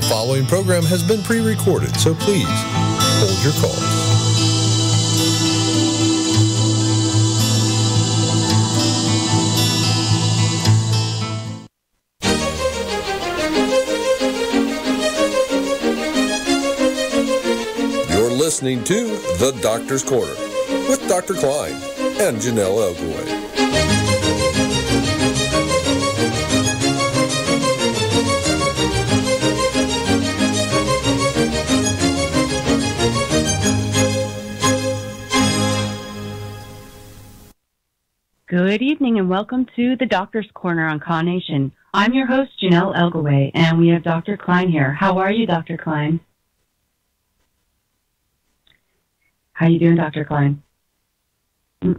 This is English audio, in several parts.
following program has been pre-recorded, so please hold your calls. You're listening to The Doctor's Corner with Dr. Klein and Janelle Elgaway. Good evening and welcome to the Doctor's Corner on Con Nation. I'm your host, Janelle Elgaway, and we have Dr. Klein here. How are you, Dr. Klein? How you doing, Dr. Klein? Hello?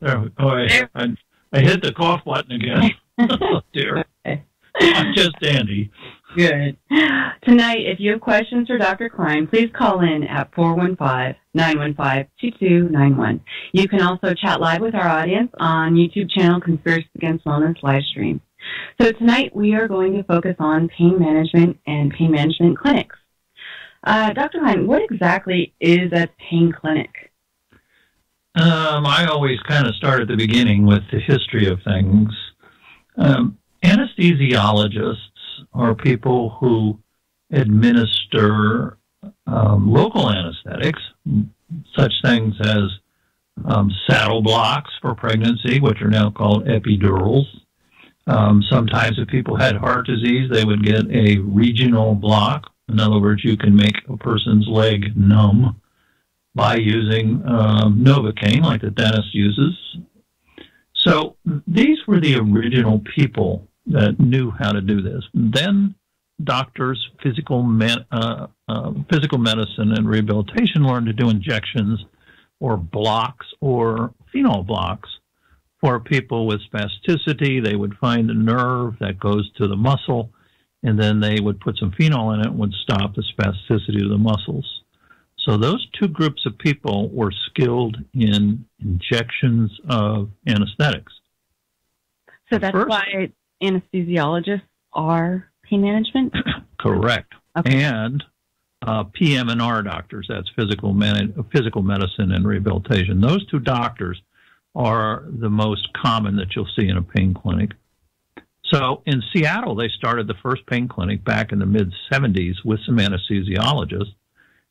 There we go. I hit the cough button again. Oh, dear. I'm just dandy. Good. Tonight, if you have questions for Dr. Klein, please call in at 415-915-2291. You can also chat live with our audience on YouTube channel Conspiracy Against Wellness live stream. So tonight, we are going to focus on pain management and pain management clinics. Dr. Klein, what exactly is a pain clinic? I always kind of start at the beginning with the history of things. Anesthesiologists are people who administer local anesthetics, such things as saddle blocks for pregnancy, which are now called epidurals. Sometimes if people had heart disease, they would get a regional block. In other words, you can make a person's leg numb by using Novocaine, like the dentist uses. So these were the original people that knew how to do this. Then doctors, physical medicine and rehabilitation learned to do injections or blocks or phenol blocks for people with spasticity. They would find the nerve that goes to the muscle, and then they would put some phenol in it and would stop the spasticity of the muscles. So those two groups of people were skilled in injections of anesthetics. So that's why anesthesiologists are pain management? Correct. Okay. And PM&R doctors, that's physical medicine and rehabilitation. Those two doctors are the most common that you'll see in a pain clinic. So in Seattle, they started the first pain clinic back in the mid-'70s with some anesthesiologists.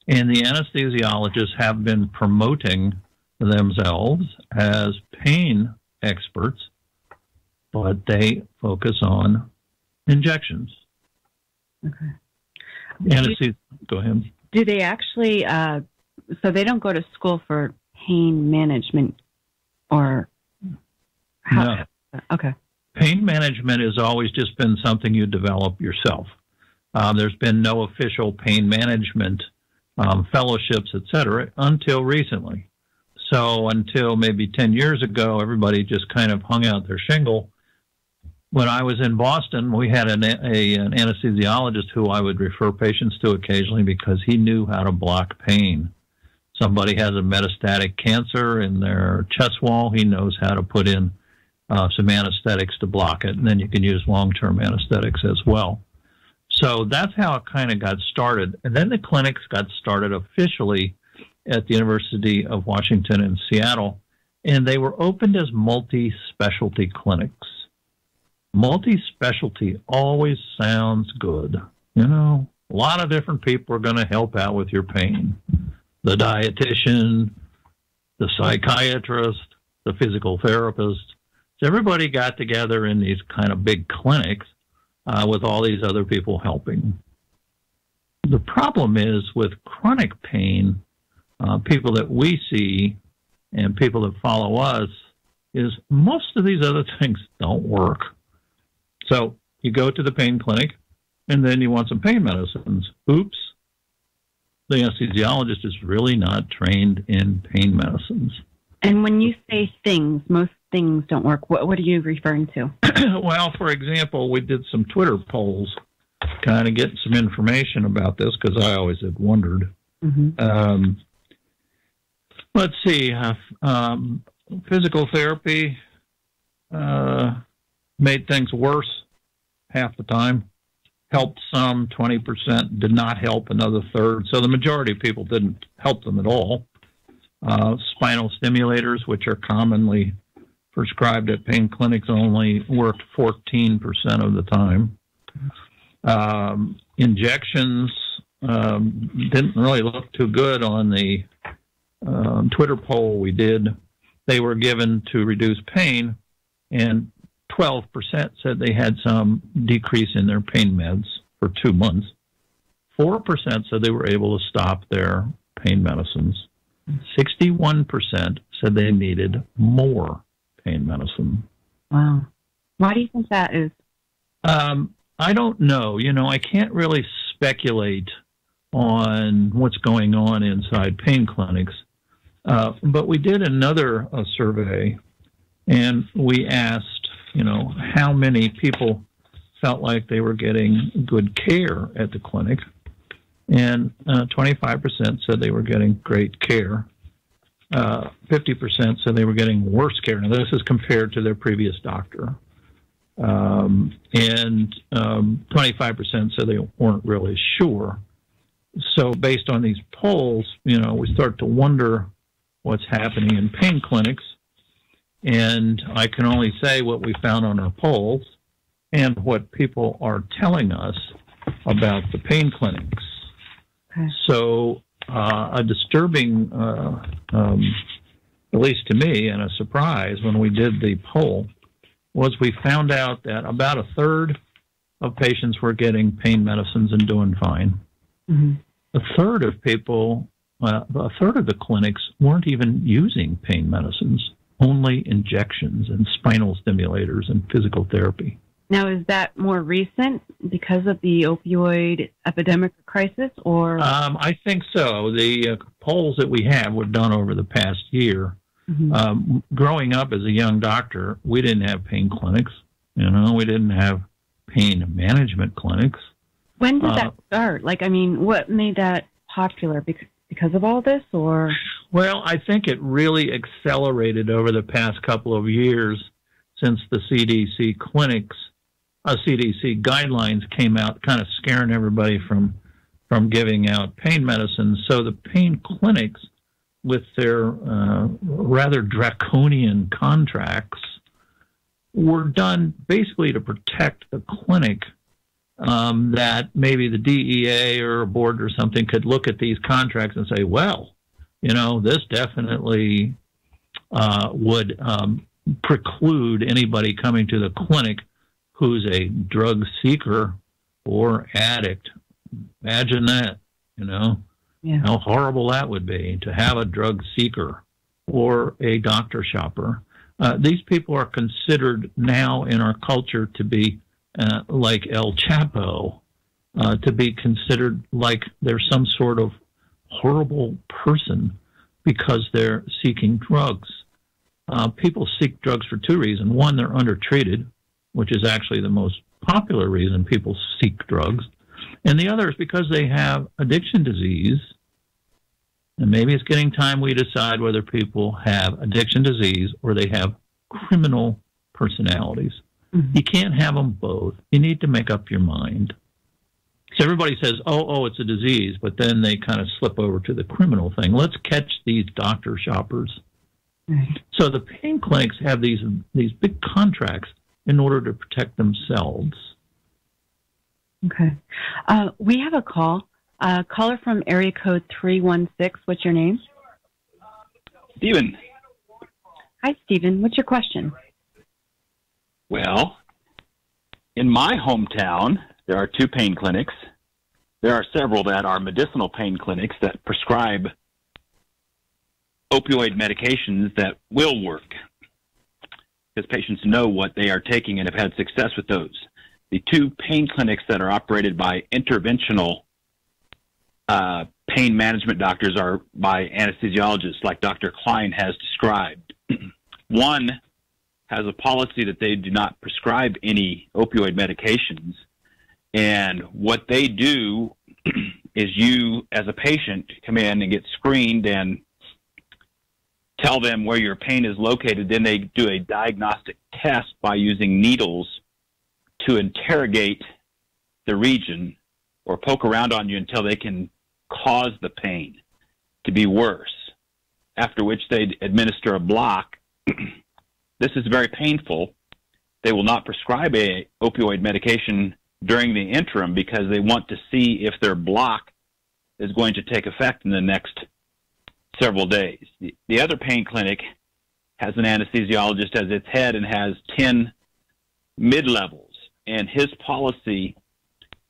And the anesthesiologists have been promoting themselves as pain experts, but they focus on injections. Okay. Go ahead. Do they actually, so they don't go to school for pain management or how? No. Okay. Pain management has always just been something you develop yourself. There's been no official pain management fellowships, etc., until recently. So until maybe 10 years ago, everybody just kind of hung out their shingle. When I was in Boston, we had an anesthesiologist who I would refer patients to occasionally because he knew how to block pain. Somebody has a metastatic cancer in their chest wall, he knows how to put in some anesthetics to block it, and then you can use long-term anesthetics as well. So that's how it kind of got started. And then the clinics got started officially at the University of Washington in Seattle, and they were opened as multi-specialty clinics. Multi-specialty always sounds good. You know, a lot of different people are going to help out with your pain. The dietitian, the psychiatrist, the physical therapist. So everybody got together in these kind of big clinics with all these other people helping. The problem is with chronic pain, people that we see and people that follow us, is most of these other things don't work. So you go to the pain clinic, and then you want some pain medicines. Oops. The anesthesiologist is really not trained in pain medicines. And when you say things, most things don't work. What are you referring to? Well, for example, we did some Twitter polls, kind of getting some information about this, because I always had wondered. Mm-hmm. Let's see. Physical therapy. made things worse half the time, helped some, 20%, did not help another third. So the majority of people didn't help them at all. Spinal stimulators, which are commonly prescribed at pain clinics, only worked 14% of the time. Injections didn't really look too good on the Twitter poll we did. They were given to reduce pain, and 12% said they had some decrease in their pain meds for 2 months. 4% said they were able to stop their pain medicines. 61% said they needed more pain medicine. Wow. Why do you think that is? I don't know. I can't really speculate on what's going on inside pain clinics. But we did another survey, and we asked, how many people felt like they were getting good care at the clinic. And 25% said they were getting great care. 50% said they were getting worse care. Now, this is compared to their previous doctor. And 25% said they weren't really sure. So based on these polls, we start to wonder what's happening in pain clinics. And I can only say what we found on our polls and what people are telling us about the pain clinics. Okay. So a disturbing, at least to me, and a surprise when we did the poll, was we found out that about a third of patients were getting pain medicines and doing fine. Mm-hmm. A third of people, a third of the clinics weren't even using pain medicines, only injections and spinal stimulators and physical therapy. Now, is that more recent because of the opioid epidemic crisis, or? I think so. The polls that we have were done over the past year. Mm-hmm. Growing up as a young doctor, we didn't have pain clinics. We didn't have pain management clinics. When did that start? What made that popular? Because of all this, or? Well, I think it really accelerated over the past couple of years since the CDC CDC guidelines came out, kind of scaring everybody from giving out pain medicines. So the pain clinics, with their rather draconian contracts, were done basically to protect the clinic, that maybe the DEA or a board or something could look at these contracts and say, well, this definitely would preclude anybody coming to the clinic who's a drug seeker or addict. Imagine that, Yeah. How horrible that would be to have a drug seeker or a doctor shopper. These people are considered now in our culture to be like El Chapo, to be considered like they're some sort of horrible person because they're seeking drugs. People seek drugs for two reasons. One, they're undertreated, which is actually the most popular reason people seek drugs. And the other is because they have addiction disease. And maybe it's getting time we decide whether people have addiction disease or they have criminal personalities. Mm-hmm. You can't have them both. You need to make up your mind. So everybody says, oh, it's a disease, but then they kind of slip over to the criminal thing. Let's catch these doctor shoppers. Right. So the pain clinics have these big contracts in order to protect themselves. Okay. We have a call. Caller from area code 316. What's your name? Stephen. Hi, Stephen. What's your question? Well, in my hometown, there are 2 pain clinics. There are several that are medicinal pain clinics that prescribe opioid medications that will work, because patients know what they are taking and have had success with those. The 2 pain clinics that are operated by interventional pain management doctors are by anesthesiologists like Dr. Klein has described. One has a policy that they do not prescribe any opioid medications, and what they do is you, as a patient, come in and get screened and tell them where your pain is located. Then they do a diagnostic test by using needles to interrogate the region or poke around on you until they can cause the pain to be worse, after which they administer a block. This is very painful. They will not prescribe a opioid medication during the interim because they want to see if their block is going to take effect in the next several days. The other pain clinic has an anesthesiologist as its head and has 10 mid-levels, and his policy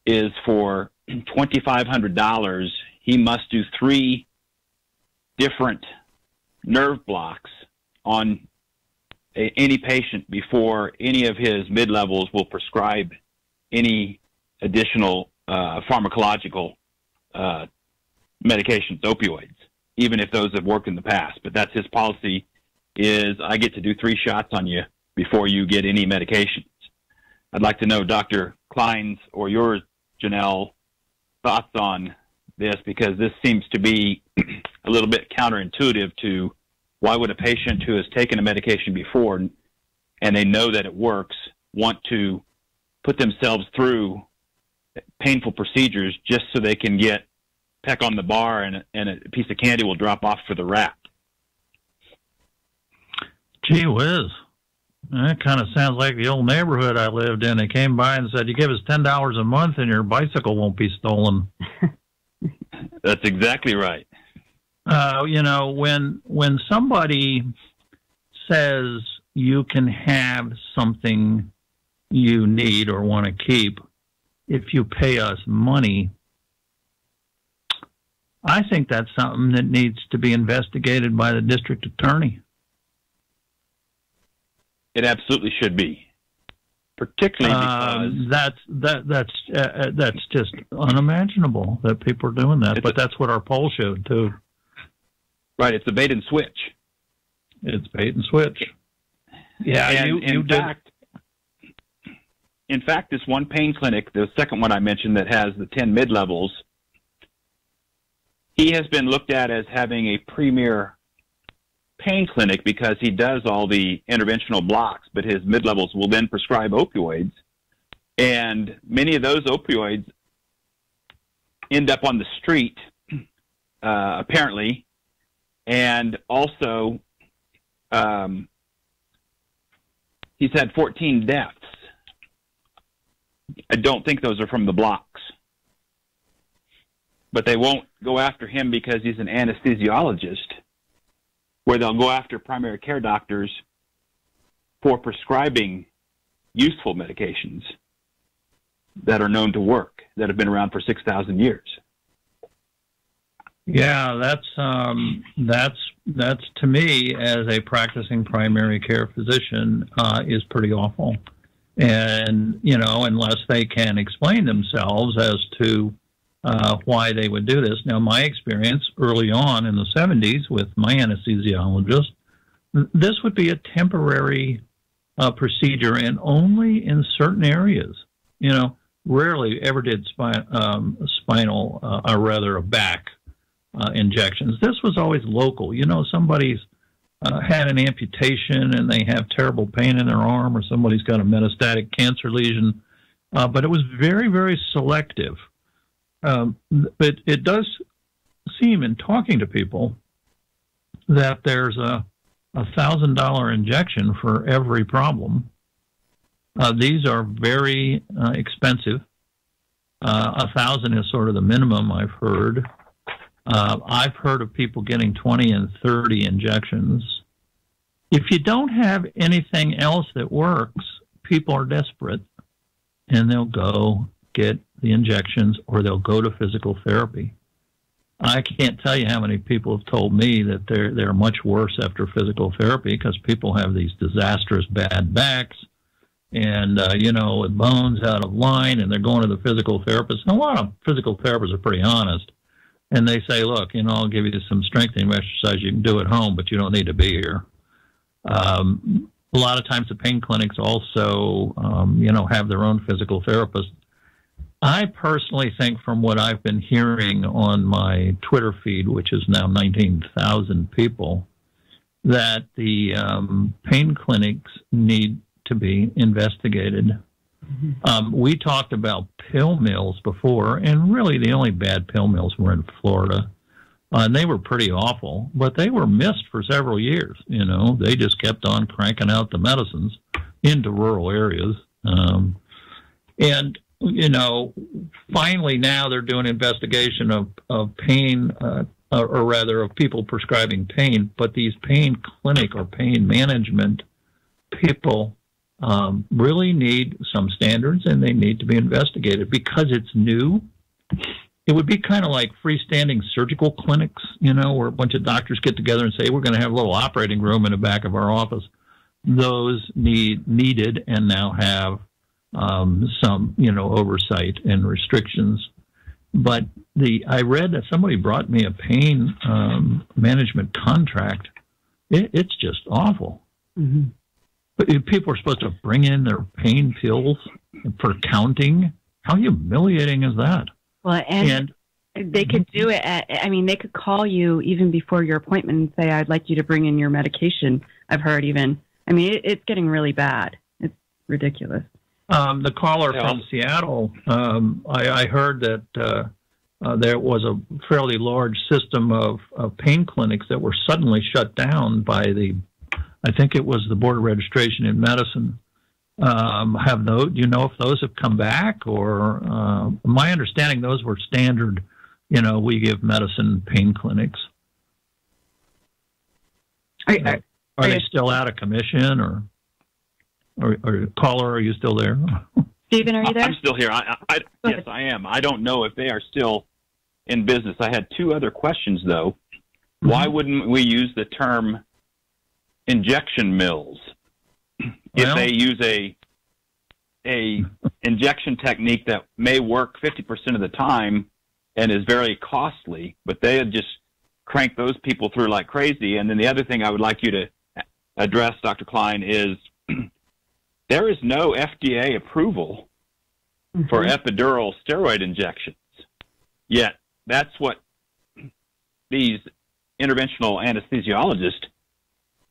is for $2,500. He must do 3 different nerve blocks on any patient before any of his mid-levels will prescribe any additional pharmacological medications, opioids, even if those have worked in the past. But that's his policy, is I get to do 3 shots on you before you get any medications. I'd like to know Dr. Klein's or yours, Janelle, thoughts on this, because this seems to be a little bit counterintuitive to why would a patient who has taken a medication before and they know that it works want to put themselves through painful procedures just so they can get peck on the bar and a piece of candy will drop off for the rat. Gee whiz. That kind of sounds like the old neighborhood I lived in. They came by and said, you give us $10 a month and your bicycle won't be stolen. That's exactly right. You know, when somebody says you can have something you need or want to keep if you pay us money, I think that's something that needs to be investigated by the district attorney. It absolutely should be, particularly because that's just unimaginable that people are doing that. But that's what our poll showed too. Right, it's a bait and switch. It's bait and switch. Yeah, and in fact, this one pain clinic, the second one I mentioned that has the 10 mid-levels, he has been looked at as having a premier pain clinic because he does all the interventional blocks, but his mid-levels will then prescribe opioids. And many of those opioids end up on the street, apparently. And also, he's had 14 deaths. I don't think those are from the blocks. But they won't go after him because he's an anesthesiologist, where they'll go after primary care doctors for prescribing useful medications that are known to work, that have been around for 6,000 years. Yeah, that's to me, as a practicing primary care physician, is pretty awful. And, you know, unless they can explain themselves as to why they would do this. Now, my experience early on in the 70s with my anesthesiologist, this would be a temporary procedure and only in certain areas. You know, rarely ever did spinal, or rather back injections. This was always local. You know, somebody's had an amputation and they have terrible pain in their arm, or somebody's got a metastatic cancer lesion. But it was very, very selective. But it does seem, in talking to people, that there's a $1,000 injection for every problem. These are very expensive. 1,000 is sort of the minimum I've heard. I've heard of people getting 20 and 30 injections. If you don't have anything else that works, people are desperate, and they'll go get the injections, or they'll go to physical therapy. I can't tell you how many people have told me that they're much worse after physical therapy because people have these disastrous bad backs and, you know, bones out of line, and they're going to the physical therapist. And a lot of physical therapists are pretty honest. And they say, look, you know, I'll give you some strengthening exercise you can do at home, but you don't need to be here. A lot of times the pain clinics also, you know, have their own physical therapist. I personally think, from what I've been hearing on my Twitter feed, which is now 19,000 people, that the pain clinics need to be investigated. We talked about pill mills before, and really the only bad pill mills were in Florida. And they were pretty awful, but they were missed for several years. You know, they just kept on cranking out the medicines into rural areas. And, you know, finally now they're doing investigation of pain, or rather of people prescribing pain, but these pain clinic or pain management people really need some standards, and they need to be investigated because it's new. It would be kind of like freestanding surgical clinics, you know, where a bunch of doctors get together and say, we're going to have a little operating room in the back of our office. Those needed and now have some, you know, oversight and restrictions. But I read that somebody brought me a pain management contract. It's just awful. Mm-hmm. But if people are supposed to bring in their pain pills for counting, how humiliating is that? Well, and they could do it they could call you even before your appointment and say, I'd like you to bring in your medication. I've heard even. I mean, it's getting really bad. It's ridiculous. The caller from Seattle, I heard that there was a fairly large system of pain clinics that were suddenly shut down by I think it was the Board of Registration in Medicine. Do you know if those have come back, or my understanding those were standard, you know, we give medicine pain clinics. Are they still out of commission, or caller, are you still there? Stephen, are you there? I'm still here. Yes, I am. I don't know if they are still in business. I had two other questions though. Mm-hmm. Why wouldn't we use the term injection mills? If they use a injection technique that may work 50% of the time and is very costly, but they had just crank those people through like crazy. And then the other thing I would like you to address, Dr. Klein, is there is no FDA approval for epidural steroid injections. Yet that's what these interventional anesthesiologists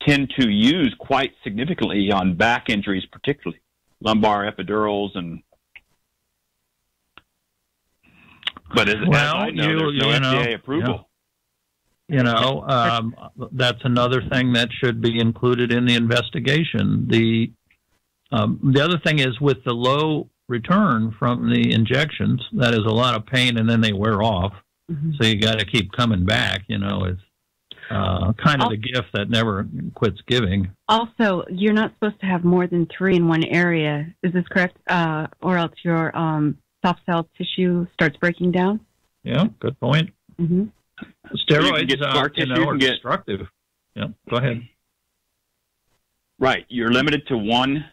tend to use quite significantly on back injuries, particularly lumbar epidurals. But as I know, there's no FDA approval. Yeah. You know, that's another thing that should be included in the investigation. The other thing is, with the low return from the injections, that is a lot of pain, and then they wear off. Mm-hmm. So you got to keep coming back. You know, it's kind of the gift that never quits giving. Also, you're not supposed to have more than 3 in one area. Is this correct? Or else your soft cell tissue starts breaking down? Yeah, good point. Mm-hmm. Steroids are destructive. Yeah, go ahead. Right. You're limited to one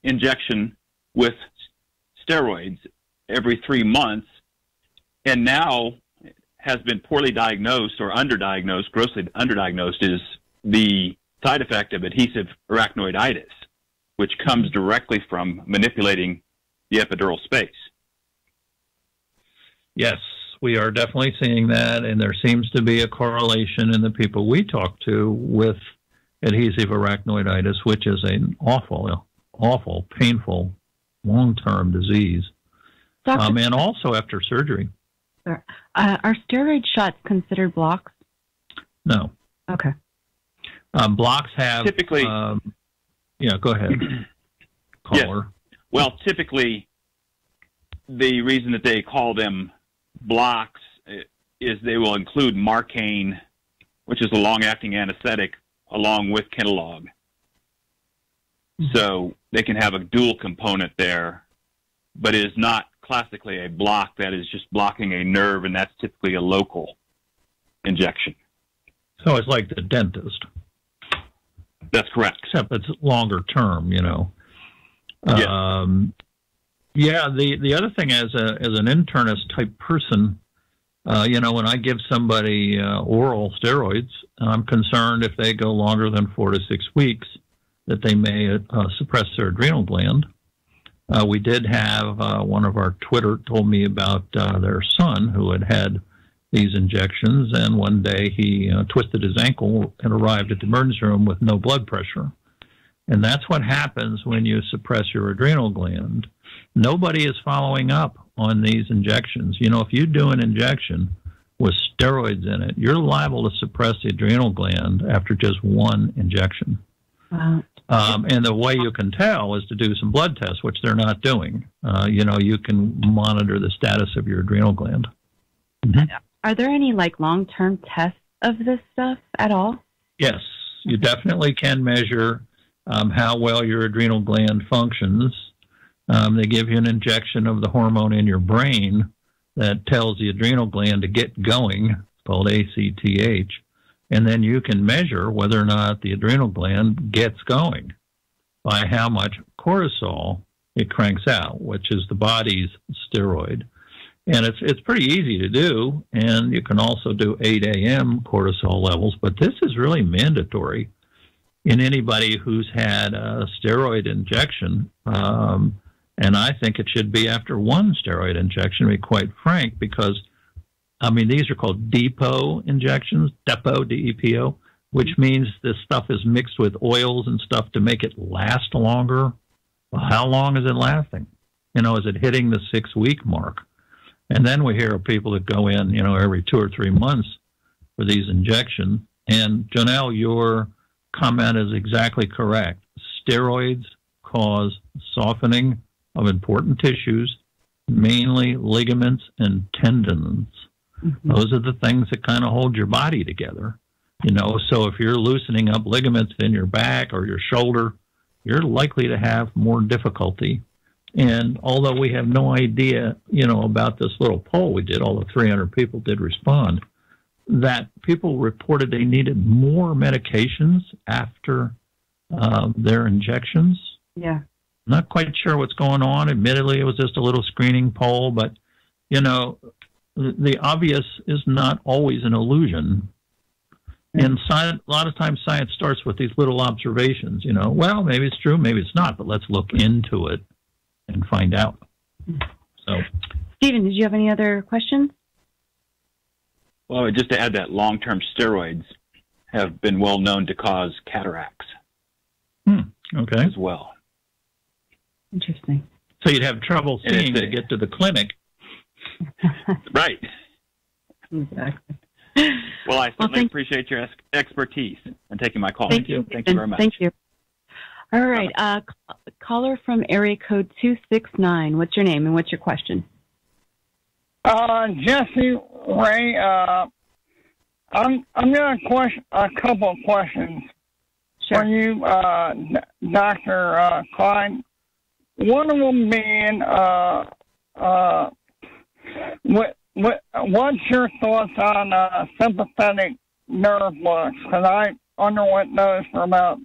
injection with steroids every 3 months, and now has been poorly diagnosed or underdiagnosed, grossly underdiagnosed, is the side effect of adhesive arachnoiditis, which comes directly from manipulating the epidural space. Yes, we are definitely seeing that, and there seems to be a correlation in the people we talk to with adhesive arachnoiditis, which is an awful, painful, long-term disease, and also after surgery. Are steroid shots considered blocks? No. Okay. Blocks have typically. Yeah, go ahead. Caller. Yes. Well, typically, the reason that they call them blocks is they will include Marcaine, which is a long-acting anesthetic, along with Kenalog. Mm-hmm. So they can have a dual component there, but it is not classically a block that is just blocking a nerve, and that's typically a local injection. So it's like the dentist. That's correct. Except it's longer term, you know. Yes. Yeah, the other thing, as an internist type person, you know, when I give somebody oral steroids, I'm concerned if they go longer than 4 to 6 weeks that they may suppress their adrenal gland. We did have one of our Twitter told me about their son who had these injections, and one day he twisted his ankle and arrived at the emergency room with no blood pressure. And that's what happens when you suppress your adrenal gland. Nobody is following up on these injections. You know, if you do an injection with steroids in it, you're liable to suppress the adrenal gland after just one injection. Wow. And the way you can tell is to do some blood tests, which they're not doing. You know, you can monitor the status of your adrenal gland. Mm-hmm. Are there any, like, long-term tests of this stuff at all? Yes, you definitely can measure how well your adrenal gland functions. They give you an injection of the hormone in your brain that tells the adrenal gland to get going. It's called ACTH. And then you can measure whether or not the adrenal gland gets going by how much cortisol it cranks out, which is the body's steroid. And it's pretty easy to do, and you can also do 8 a.m. cortisol levels, but this is really mandatory in anybody who's had a steroid injection. And I think it should be after one steroid injection, to be quite frank, because I mean, these are called depot injections, depot, D-E-P-O, which means this stuff is mixed with oils and stuff to make it last longer. Well, how long is it lasting? You know, is it hitting the 6-week mark? And then we hear of people that go in, you know, every 2 or 3 months for these injections. And Janelle, your comment is exactly correct. Steroids cause softening of important tissues, mainly ligaments and tendons. Mm-hmm. Those are the things that kind of hold your body together. You know, so if you're loosening up ligaments in your back or your shoulder, you're likely to have more difficulty. And although we have no idea, you know, about this little poll we did, all the 300 people did respond, that people reported they needed more medications after their injections. Yeah. Not quite sure what's going on. Admittedly, it was just a little screening poll, but, you know, the obvious is not always an illusion. And science, a lot of times science starts with these little observations, you know, well, maybe it's true, maybe it's not, but let's look into it and find out. So, Stephen, did you have any other questions? Well, just to add that long-term steroids have been well known to cause cataracts. Okay. As well. Interesting. So you'd have trouble seeing to get to the clinic. Right. Exactly. Well, I certainly appreciate your expertise and taking my call. Thank you. Thank you very much. Thank you. All right. Caller from area code 269. What's your name and what's your question? Jesse Ray. I'm going to a couple of questions for you, Dr. Klein. One of them being, what's your thoughts on sympathetic nerve blocks? Because I underwent those for about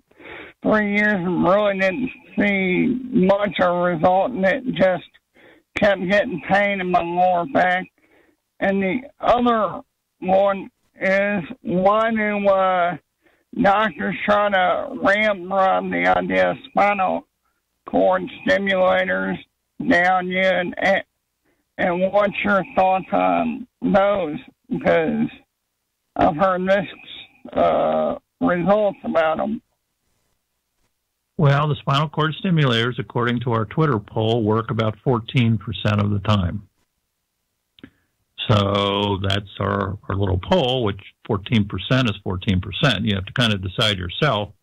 3 years and really didn't see much of a result, and it just kept getting pain in my lower back. And the other one is, why do doctors try to ramp run the idea of spinal cord stimulators down you, and what's your thoughts on those? Because I've heard mixed results about them. Well, the spinal cord stimulators, according to our Twitter poll, work about 14% of the time. So that's our little poll, which 14% is 14%. You have to kind of decide yourself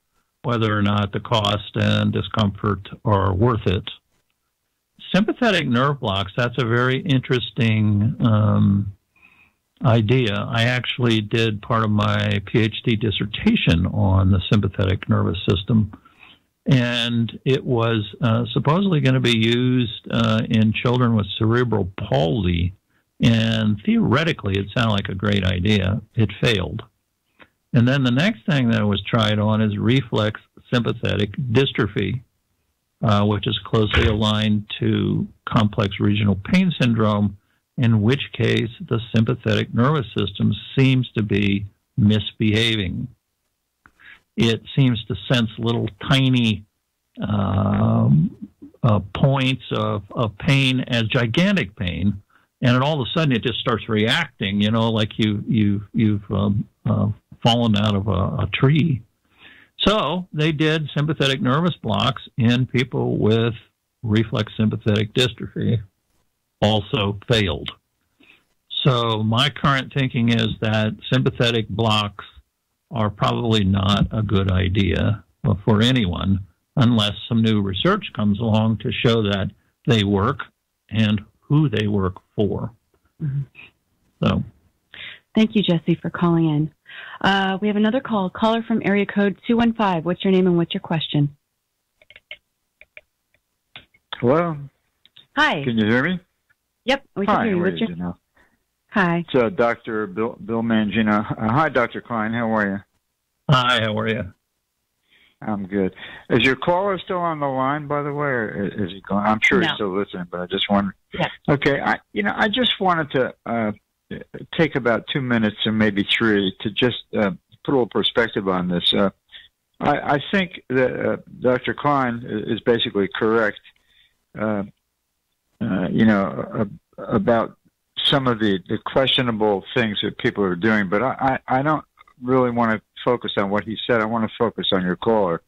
whether or not the cost and discomfort are worth it. Sympathetic nerve blocks, that's a very interesting idea. I actually did part of my PhD dissertation on the sympathetic nervous system, and it was supposedly going to be used in children with cerebral palsy, and theoretically it sounded like a great idea. It failed. And then the next thing that was tried on is reflex sympathetic dystrophy, which is closely aligned to complex regional pain syndrome, in which case the sympathetic nervous system seems to be misbehaving. It seems to sense little tiny points of pain as gigantic pain and then all of a sudden it just starts reacting, like you've fallen out of a tree. So they did sympathetic nervous blocks in people with reflex sympathetic dystrophy. Also failed. So my current thinking is that sympathetic blocks are probably not a good idea for anyone unless some new research comes along to show that they work and who they work for. Mm-hmm. So, thank you, Jesse, for calling in. We have another caller from area code 215. What's your name and what's your question? Hello. Hi. Can you hear me? Yep, we can hear you. What's your... Hi. It's Dr. Bill Mangino. Hi, Dr. Klein. How are you? Hi, how are you? I'm good. Is your caller still on the line, by the way, or is he going? I'm sure he's still listening, but I just wondered. Yeah. Okay. I just wanted to take about 2 minutes or maybe 3 to just put a little perspective on this. I think that Dr. Klein is basically correct. About some of the questionable things that people are doing, but I don't really want to focus on what he said. I want to focus on your caller.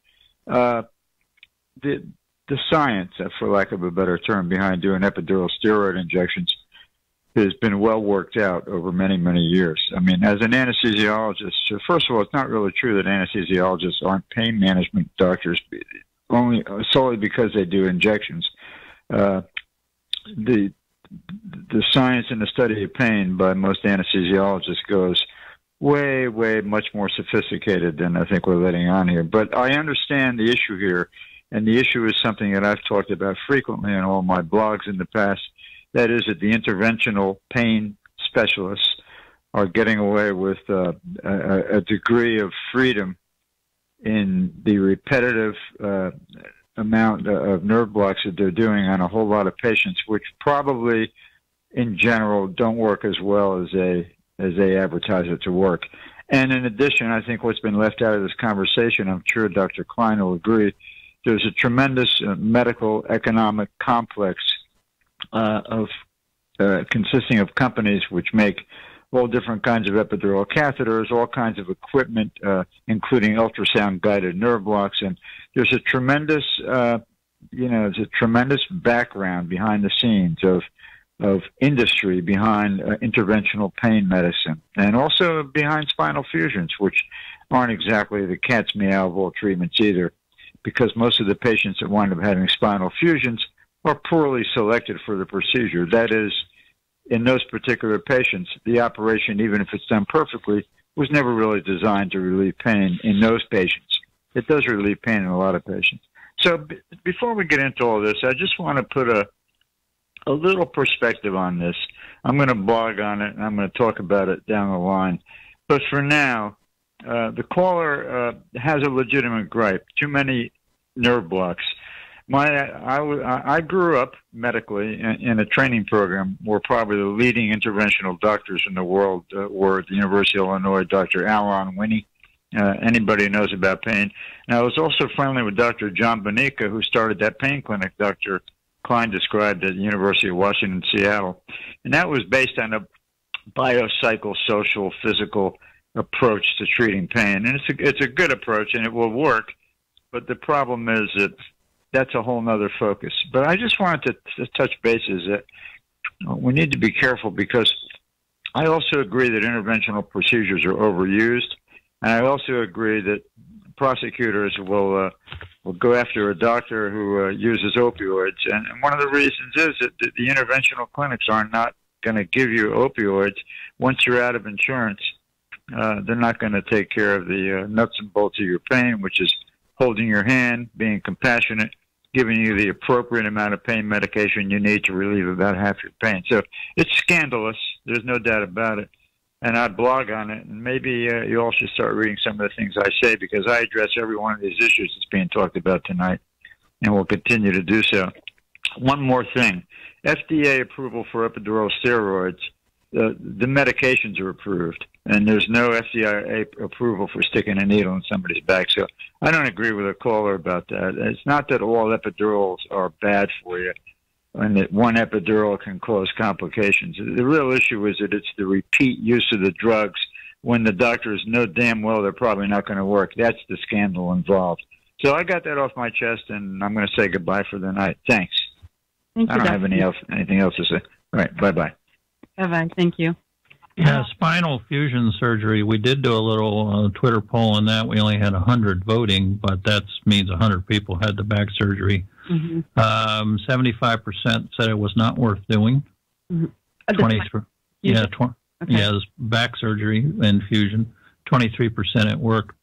The science, for lack of a better term, behind doing epidural steroid injections has been well worked out over many, many years. I mean, as an anesthesiologist, first of all, it's not really true that anesthesiologists aren't pain management doctors solely because they do injections. The science and the study of pain by most anesthesiologists goes way, way much more sophisticated than I think we're letting on here. But I understand the issue here, and the issue is something that I've talked about frequently in all my blogs in the past. That is that the interventional pain specialists are getting away with a degree of freedom in the repetitive amount of nerve blocks that they're doing on a whole lot of patients, which probably in general don't work as well as they advertise it to work. And in addition, I think what's been left out of this conversation, I'm sure Dr. Klein will agree, there's a tremendous medical economic complex consisting of companies which make all different kinds of epidural catheters, all kinds of equipment, including ultrasound-guided nerve blocks, and there's a tremendous, background behind the scenes of industry behind interventional pain medicine, and also behind spinal fusions, which aren't exactly the cat's meow of all treatments either, because most of the patients that wind up having spinal fusions are poorly selected for the procedure. That is, in those particular patients, the operation, even if it's done perfectly, was never really designed to relieve pain in those patients. It does relieve pain in a lot of patients. So before we get into all this, I just want to put a little perspective on this. I'm going to blog on it, and I'm going to talk about it down the line. But for now, the caller has a legitimate gripe. Too many nerve blocks. I grew up medically in a training program where probably the leading interventional doctors in the world were at the University of Illinois, Dr. Alon Winnie. Anybody who knows about pain. And I was also friendly with Dr. John Bonica, who started that pain clinic Dr. Klein described at the University of Washington, Seattle. And that was based on a biopsychosocial physical approach to treating pain. And it's a good approach, and it will work. But the problem is that that's a whole nother focus. But I just wanted to touch bases that we need to be careful, because I also agree that interventional procedures are overused. And I also agree that prosecutors will go after a doctor who uses opioids. And one of the reasons is that the interventional clinics are not going to give you opioids. Once you're out of insurance, they're not going to take care of the nuts and bolts of your pain, which is holding your hand, being compassionate, giving you the appropriate amount of pain medication you need to relieve about half your pain. So it's scandalous. There's no doubt about it. And I blog on it, and maybe you all should start reading some of the things I say, because I address every one of these issues that's being talked about tonight, and will continue to do so. One more thing. FDA approval for epidural steroids, the medications are approved, and there's no FDA approval for sticking a needle in somebody's back. So I don't agree with a caller about that. It's not that all epidurals are bad for you. and that one epidural can cause complications. The real issue is that it's the repeat use of the drugs when the doctors know damn well they're probably not going to work. That's the scandal involved. So I got that off my chest, and I'm going to say goodbye for the night. Thanks. Thank you, I don't have anything else to say. All right, bye-bye. Bye-bye. Thank you. Yeah, spinal fusion surgery. We did do a little Twitter poll on that. We only had 100 voting, but that means 100 people had the back surgery. 75% said it was not worth doing. 23, yeah, this back surgery and fusion. 23% it worked.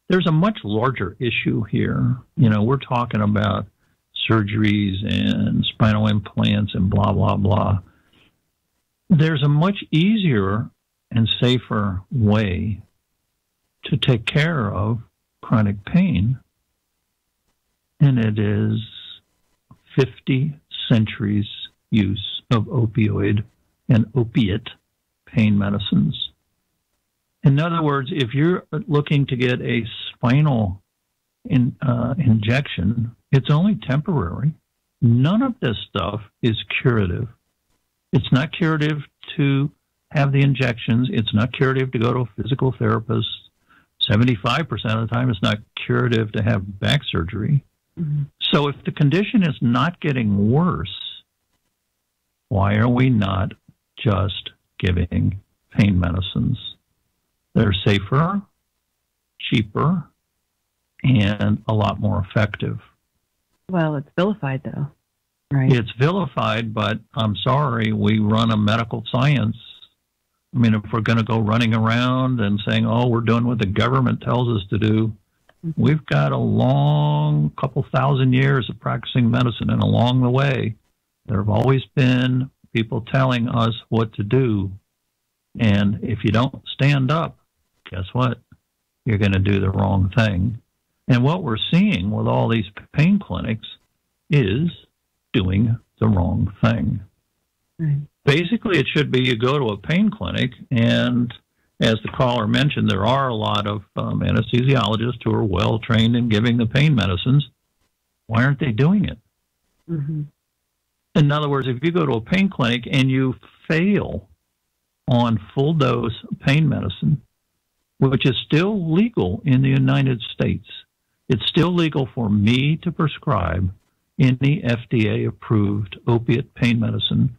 There's a much larger issue here. You know, we're talking about surgeries and spinal implants and blah, blah, blah. There's a much easier and safer way to take care of chronic pain, and it is 50 centuries use of opioid and opiate pain medicines. In other words, if you're looking to get a spinal injection, it's only temporary. None of this stuff is curative. It's not curative to have the injections. It's not curative to go to a physical therapist. 75% of the time, it's not curative to have back surgery. So if the condition is not getting worse, why are we not just giving pain medicines? They're safer, cheaper, and a lot more effective. Well, it's vilified, though, right? It's vilified, but I'm sorry, we run a medical science. I mean, if we're going to go running around and saying, oh, we're doing what the government tells us to do, we've got a long couple thousand years of practicing medicine, and along the way, there have always been people telling us what to do. And if you don't stand up, guess what? You're going to do the wrong thing. And what we're seeing with all these pain clinics is doing the wrong thing. Right. Basically, it should be you go to a pain clinic, and as the caller mentioned, there are a lot of anesthesiologists who are well-trained in giving the pain medicines. Why aren't they doing it? In other words, if you go to a pain clinic and you fail on full-dose pain medicine, which is still legal in the United States, it's still legal for me to prescribe any FDA-approved opiate pain medicine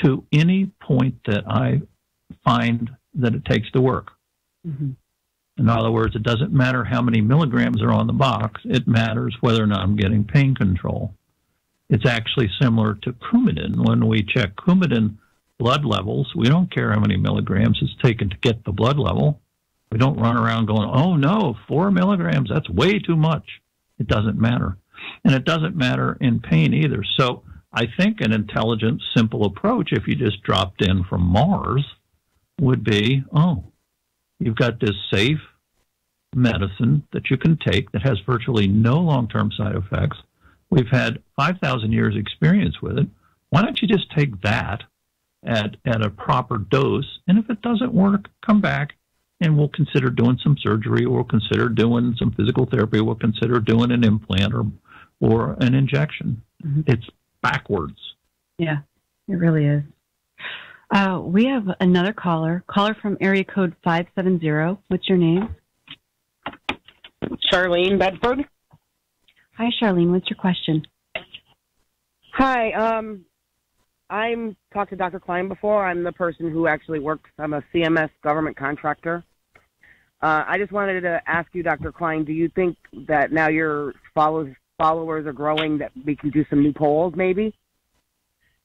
to any point that I find that it takes to work. In other words, it doesn't matter how many milligrams are on the box. It matters whether or not I'm getting pain control. It's actually similar to Coumadin. When we check Coumadin blood levels, we don't care how many milligrams it's taken to get the blood level. We don't run around going, oh, no, 4 milligrams, that's way too much. It doesn't matter. And it doesn't matter in pain either. So I think an intelligent, simple approach, if you just dropped in from Mars, would be, oh, you've got this safe medicine that you can take that has virtually no long-term side effects. We've had 5,000 years experience with it. Why don't you just take that at a proper dose, and if it doesn't work, come back, and we'll consider doing some surgery, or we'll consider doing some physical therapy, we'll consider doing an implant or an injection. It's backwards. Yeah, it really is. We have another caller from area code 570. What's your name? Charlene Bedford. Hi, Charlene. What's your question? Hi. I'm talked to Dr. Klein before. I'm the person who actually works. I'm a CMS government contractor. I just wanted to ask you, Dr. Klein, do you think that now your followers are growing, that we can do some new polls maybe?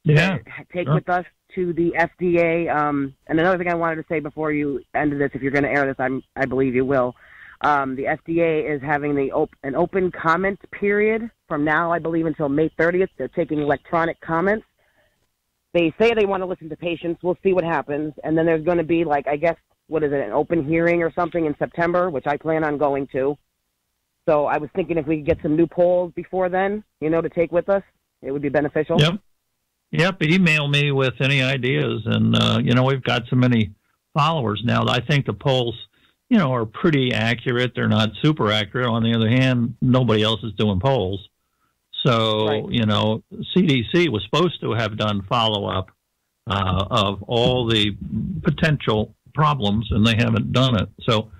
Yeah. Take with us to the FDA. And another thing I wanted to say before you ended this, if you're going to air this, I believe you will. The FDA is having an open comment period from now, I believe, until May 30th. They're taking electronic comments. They say they want to listen to patients. We'll see what happens. And then there's going to be, like, I guess, what is it, an open hearing or something in September, which I plan on going to. So I was thinking if we could get some new polls before then, to take with us, it would be beneficial. Yep. Email me with any ideas. And, we've got so many followers now. I think the polls, are pretty accurate. They're not super accurate. On the other hand, nobody else is doing polls. So, Right. CDC was supposed to have done follow-up of all the potential problems, and they haven't done it. So,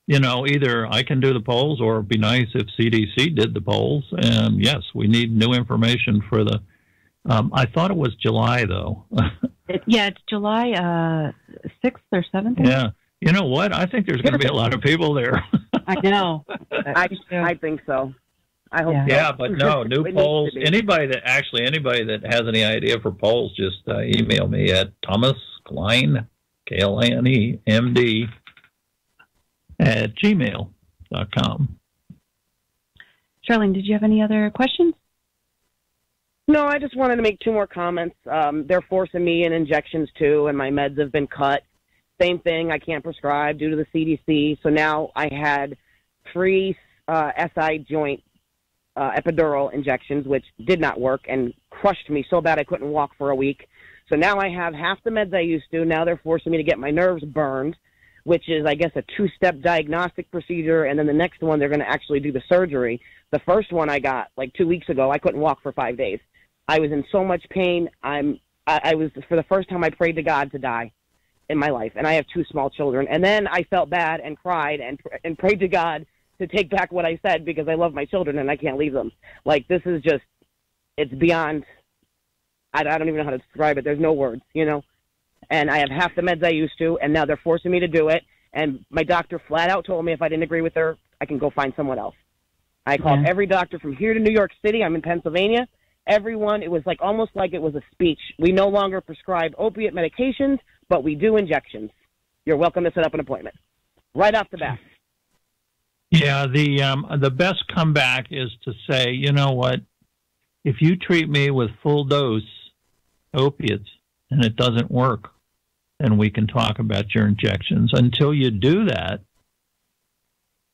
either I can do the polls, or it'd be nice if CDC did the polls. And yes, we need new information for the. I thought it was July, though. It's July 6th or 7th. Yeah. You know what? I think there's going to be a lot of people there. I know. I think so. I hope. So. Yeah, but no, new It polls. needs to be. Anybody that has any idea for polls, just email me at Thomas Klein, Kline, MD, at gmail.com. Charlene, did you have any other questions? No, I just wanted to make 2 more comments. They're forcing me in injections too, and my meds have been cut. Same thing, I can't prescribe due to the CDC. So now I had 3 SI joint epidural injections, which did not work and crushed me so bad I couldn't walk for a week. So now I have half the meds I used to. Now they're forcing me to get my nerves burned, which is, I guess, a 2-step diagnostic procedure. And then the next one, they're going to actually do the surgery. The first one I got like 2 weeks ago, I couldn't walk for 5 days. I was in so much pain. I was, for the first time, I prayed to God to die in my life. And I have 2 small children. And then I felt bad and cried and prayed to God to take back what I said, because I love my children and I can't leave them. Like, this is just, it's beyond, I don't even know how to describe it. There's no words, And I have half the meds I used to, and now they're forcing me to do it. And my doctor flat out told me if I didn't agree with her, I can go find someone else. I called every doctor from here to New York City. I'm in Pennsylvania. Everyone, it was like almost like it was a speech. We no longer prescribe opiate medications, but we do injections. You're welcome to set up an appointment. Right off the bat. Yeah, the best comeback is to say, you know what, if you treat me with full dose opiates and it doesn't work, then we can talk about your injections. Until you do that,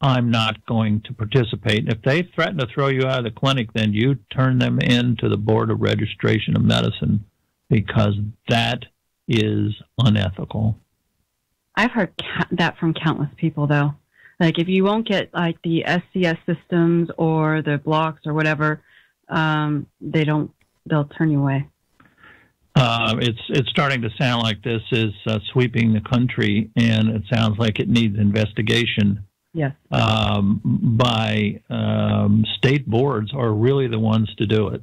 I'm not going to participate. If they threaten to throw you out of the clinic, then you turn them in to the Board of Registration of Medicine, because that is unethical. I've heard that from countless people, though. Like, if you won't get, like, the SCS systems or the blocks or whatever, they'll turn you away. It's starting to sound like this is sweeping the country, and it sounds like it needs investigation. Yes. By state boards are really the ones to do it.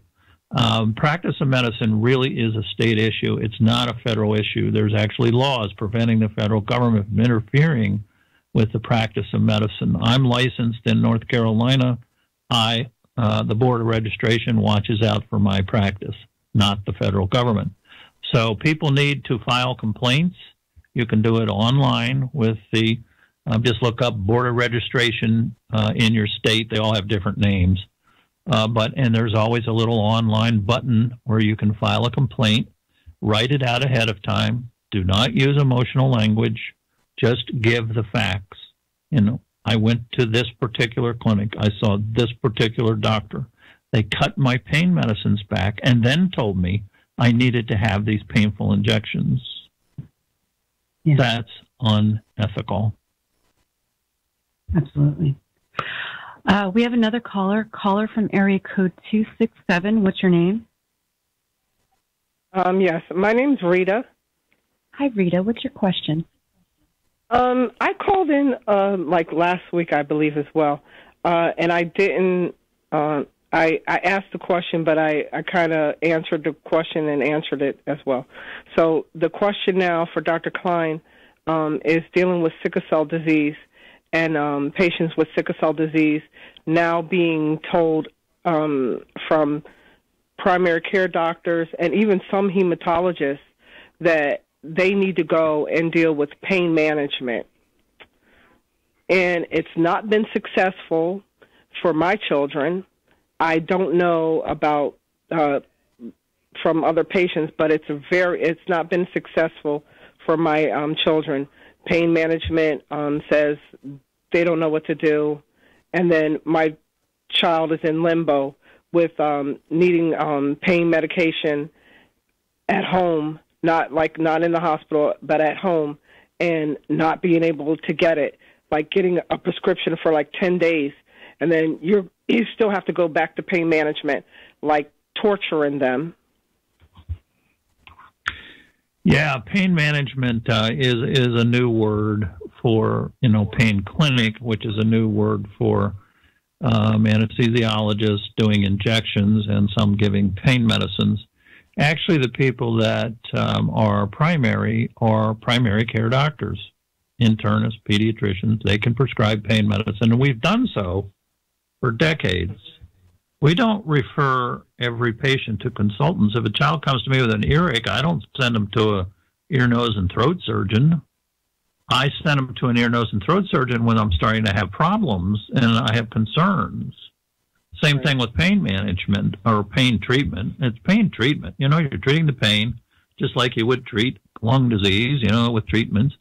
Practice of medicine really is a state issue. It's not a federal issue. There's actually laws preventing the federal government from interfering with the practice of medicine. I'm licensed in North Carolina. The Board of Registration watches out for my practice, not the federal government. So people need to file complaints. You can do it online with the just look up Board of Registration in your state. They all have different names. And there's always a little online button where you can file a complaint. Write it out ahead of time. Do not use emotional language. Just give the facts. I went to this particular clinic. I saw this particular doctor. They cut my pain medicines back and then told me I needed to have these painful injections. Yeah. That's unethical. Absolutely. We have another caller from area code 267. What's your name? Yes, my name's Rita. Hi, Rita. What's your question? I called in like last week, I believe, as well, and I didn't. I asked the question, but I kind of answered the question and answered it as well. So the question now for Dr. Klein is dealing with sickle cell disease, and patients with sickle cell disease now being told from primary care doctors and even some hematologists that they need to go and deal with pain management. And it's not been successful for my children. I don't know about from other patients, but it's not been successful for my children. Pain management says they don't know what to do, and then my child is in limbo with needing pain medication at home, not in the hospital, but at home, and not being able to get it, like getting a prescription for like 10 days and then you still have to go back to pain management, like torturing them. Yeah, pain management is a new word for, pain clinic, which is a new word for anesthesiologists doing injections and some giving pain medicines. Actually, the people that are primary care doctors, internists, pediatricians. They can prescribe pain medicine, and we've done so for decades. We don't refer every patient to consultants. If a child comes to me with an earache, I don't send them to a ear, nose, and throat surgeon. I send them to an ear, nose, and throat surgeon when I'm starting to have problems and I have concerns. Same thing with pain management or pain treatment. It's pain treatment. You're treating the pain just like you would treat lung disease, with treatments.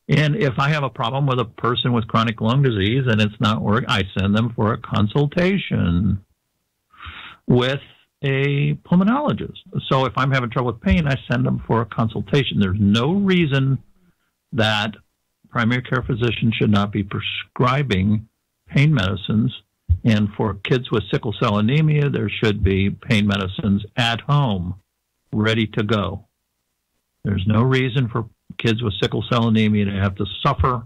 And if I have a problem with a person with chronic lung disease and it's not working, I send them for a consultation with a pulmonologist. So if I'm having trouble with pain, I send them for a consultation. There's no reason that primary care physicians should not be prescribing pain medicines. And for kids with sickle cell anemia, there should be pain medicines at home, ready to go. There's no reason for kids with sickle cell anemia to have to suffer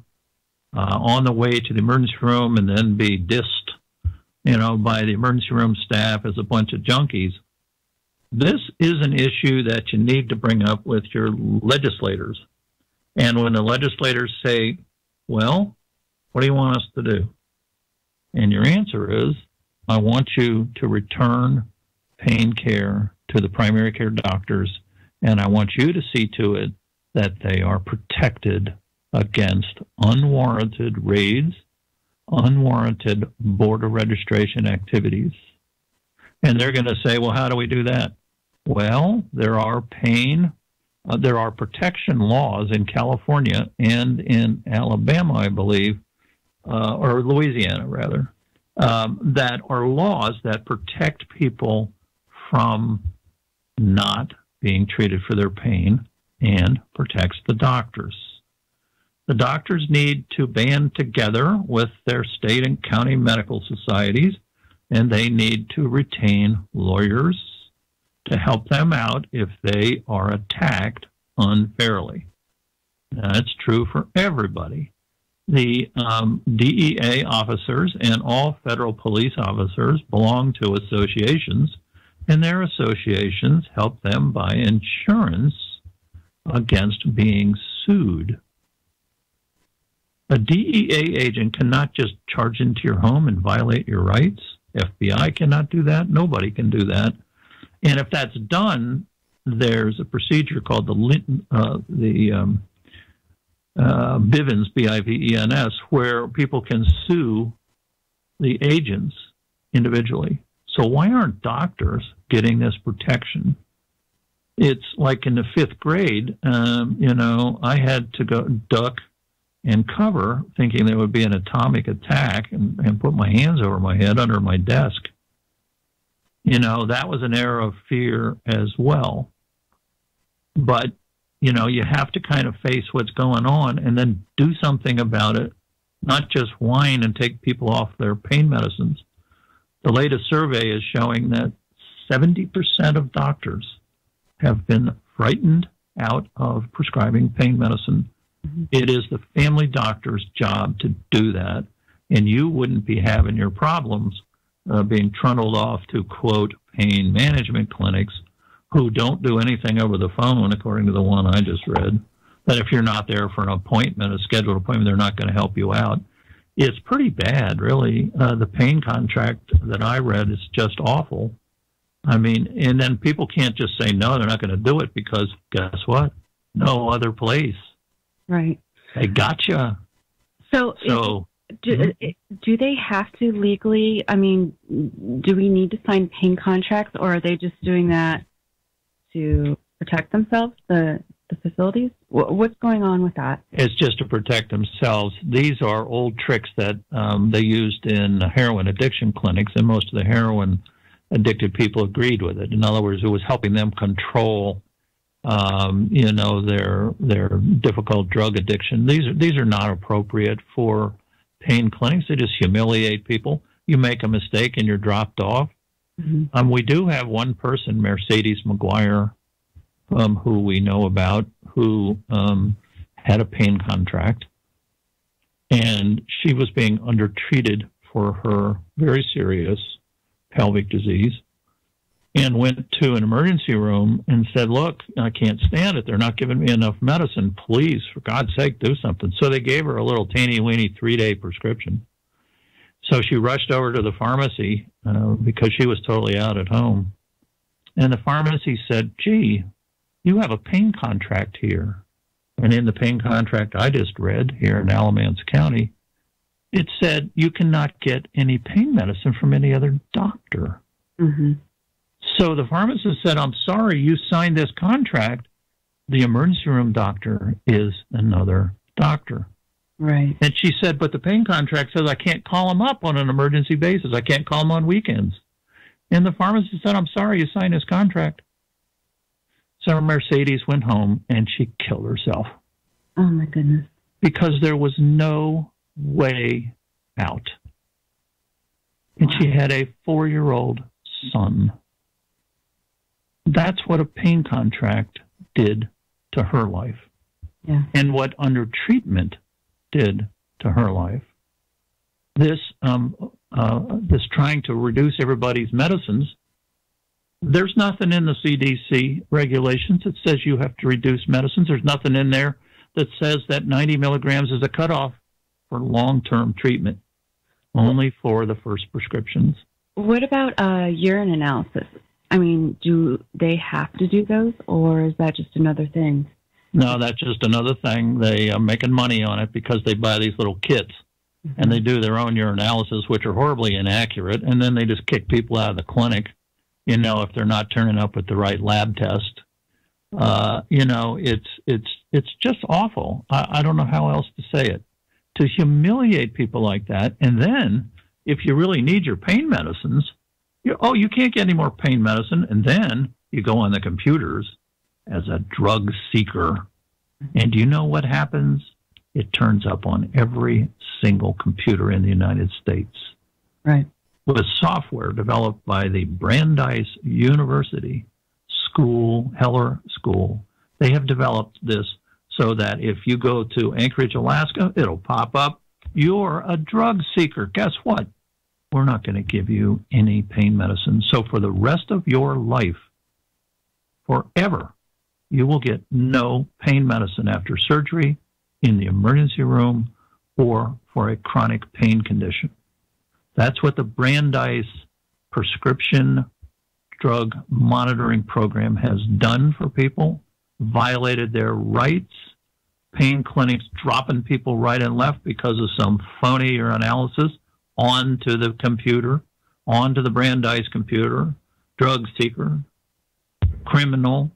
on the way to the emergency room and then be dissed, by the emergency room staff as a bunch of junkies. This is an issue that you need to bring up with your legislators. And when the legislators say, well, what do you want us to do? And your answer is, I want you to return pain care to the primary care doctors, and I want you to see to it that they are protected against unwarranted raids, unwarranted border registration activities. And they're going to say, well, how do we do that? Well, there are protection laws in California and in Alabama, I believe, or Louisiana, rather, that are laws that protect people from not being treated for their pain and protects the doctors. The doctors need to band together with their state and county medical societies, and they need to retain lawyers to help them out if they are attacked unfairly. That's true for everybody. The DEA officers and all federal police officers belong to associations, and their associations help them buy insurance against being sued. A DEA agent cannot just charge into your home and violate your rights. FBI cannot do that. Nobody can do that. And if that's done, there's a procedure called the Bivens, B-I-V-E-N-S, where people can sue the agents individually. So why aren't doctors getting this protection? It's like in the 5th grade, I had to go duck and cover, thinking there would be an atomic attack, and put my hands over my head under my desk. That was an era of fear as well. But, you have to kind of face what's going on and then do something about it, not just whine and take people off their pain medicines. The latest survey is showing that 70% of doctors have been frightened out of prescribing pain medicine. It is the family doctor's job to do that, and you wouldn't be having your problems being trundled off to, quote, pain management clinics who don't do anything over the phone, according to the one I just read, that if you're not there for an appointment, a scheduled appointment, they're not going to help you out. It's pretty bad, really. The pain contract that I read is just awful. I mean, and then people can't just say, no, they're not going to do it because guess what? No other place. Right. They gotcha. So do they have to legally, do we need to sign pain contracts, or are they just doing that to protect themselves, the facilities? What's going on with that? It's just to protect themselves. These are old tricks that they used in heroin addiction clinics, and most of the heroin addicted people agreed with it. In other words, it was helping them control their difficult drug addiction. These are not appropriate for pain clinics. They just humiliate people. you make a mistake and you're dropped off. Mm-hmm. We do have one person, Mercedes McGuire, who we know about, who had a pain contract, and she was being undertreated for her very serious pelvic disease, and went to an emergency room and said, look, I can't stand it. They're not giving me enough medicine. Please, for God's sake, do something. So they gave her a little teeny-weeny 3-day prescription. So she rushed over to the pharmacy because she was totally out at home. And the pharmacy said, gee, you have a pain contract here. And in the pain contract I just read here in Alamance County, it said you cannot get any pain medicine from any other doctor. Mm-hmm. So the pharmacist said, I'm sorry, you signed this contract. The emergency room doctor is another doctor. Right. And she said, but the pain contract says I can't call him up on an emergency basis. I can't call him on weekends. And the pharmacist said, I'm sorry, you signed this contract. So Mercedes went home and she killed herself. Oh, my goodness. Because there was no way out. And she had a 4-year-old son. That's what a pain contract did to her life. Yeah. And what under treatment did to her life. This trying to reduce everybody's medicines, there's nothing in the CDC regulations that says you have to reduce medicines. There's nothing in there that says that 90 milligrams is a cutoff for long-term treatment, only for the first prescriptions. What about urine analysis? I mean, do they have to do those, or is that just another thing? No, that's just another thing. They are making money on it because they buy these little kits, and they do their own urinalysis, which are horribly inaccurate, and then they just kick people out of the clinic, if they're not turning up with the right lab test. It's just awful. I don't know how else to say it. To humiliate people like that, and then if you really need your pain medicines, you can't get any more pain medicine, and then you go on the computers as a drug seeker. And do you know what happens? It turns up on every single computer in the United States. Right. With software developed by the Brandeis University School, Heller School. They have developed this so that if you go to Anchorage, Alaska, it'll pop up. You're a drug seeker. Guess what? We're not going to give you any pain medicine. So for the rest of your life, forever, you will get no pain medicine after surgery, in the emergency room, or for a chronic pain condition. That's what the Brandeis prescription drug monitoring program has done for people, violated their rights, pain clinics dropping people right and left because of some phony urinalysis onto the computer, onto the Brandeis computer, drug seeker, criminal,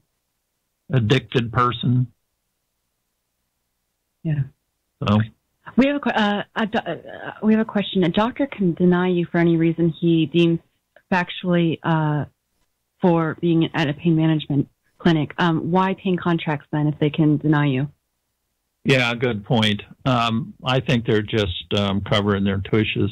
addicted person. Yeah. So we have a question. A doctor can deny you for any reason he deems factually for being at a pain management clinic. Why pain contracts then if they can deny you? Yeah, good point. I think they're just covering their tushes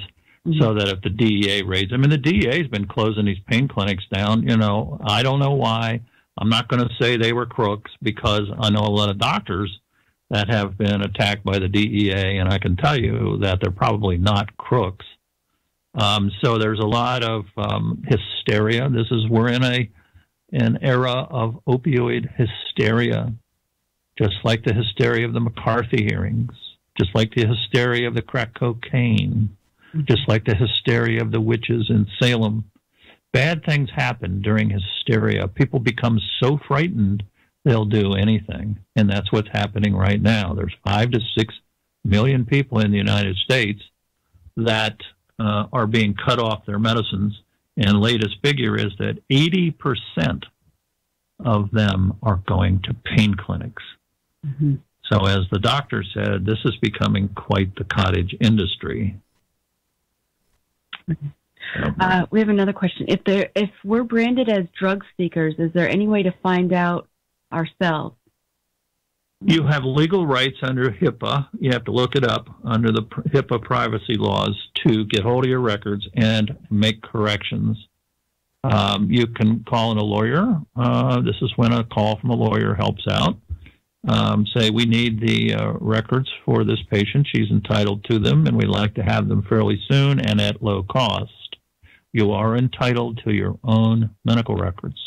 so that if the DEA raids, the DEA has been closing these pain clinics down. I don't know why. I'm not going to say they were crooks because I know a lot of doctors that have been attacked by the DEA, and I can tell you that they're probably not crooks. So there's a lot of hysteria. We're in an era of opioid hysteria, just like the hysteria of the McCarthy hearings, just like the hysteria of the crack cocaine, just like the hysteria of the witches in Salem. Bad things happen during hysteria. People become so frightened they'll do anything, and that's what's happening right now. There's 5 to 6 million people in the United States that are being cut off their medicines, and latest figure is that 80% of them are going to pain clinics. Mm-hmm. So as the doctor said, this is becoming quite the cottage industry. We have another question. If we're branded as drug seekers, is there any way to find out ourselves? You have legal rights under HIPAA. You have to look it up under the HIPAA privacy laws to get hold of your records and make corrections. You can call in a lawyer. This is when a call from a lawyer helps out. Say, we need the records for this patient. She's entitled to them, and we'd like to have them fairly soon and at low cost. You are entitled to your own medical records.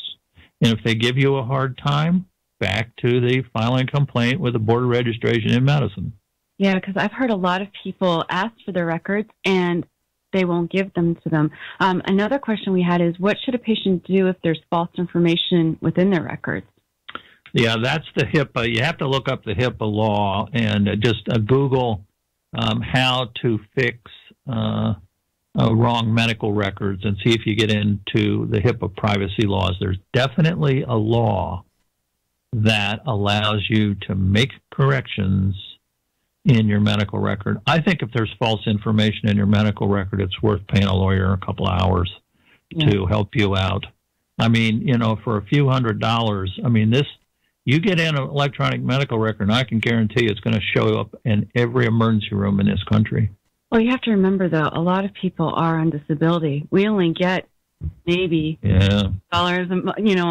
And if they give you a hard time, back to the filing complaint with the Board of Registration in Medicine. Yeah, because I've heard a lot of people ask for their records and they won't give them to them. Another question we had is, what should a patient do if there's false information within their records? Yeah, that's the HIPAA. You have to look up the HIPAA law and just Google how to fix wrong medical records and see if you get into the HIPAA privacy laws. There's definitely a law that allows you to make corrections in your medical record. I think if there's false information in your medical record, it's worth paying a lawyer a couple of hours to help you out. I mean, for a few $100s, you get in an electronic medical record, and I can guarantee it's going to show up in every emergency room in this country. Well, you have to remember, though, a lot of people are on disability. We only get maybe dollars a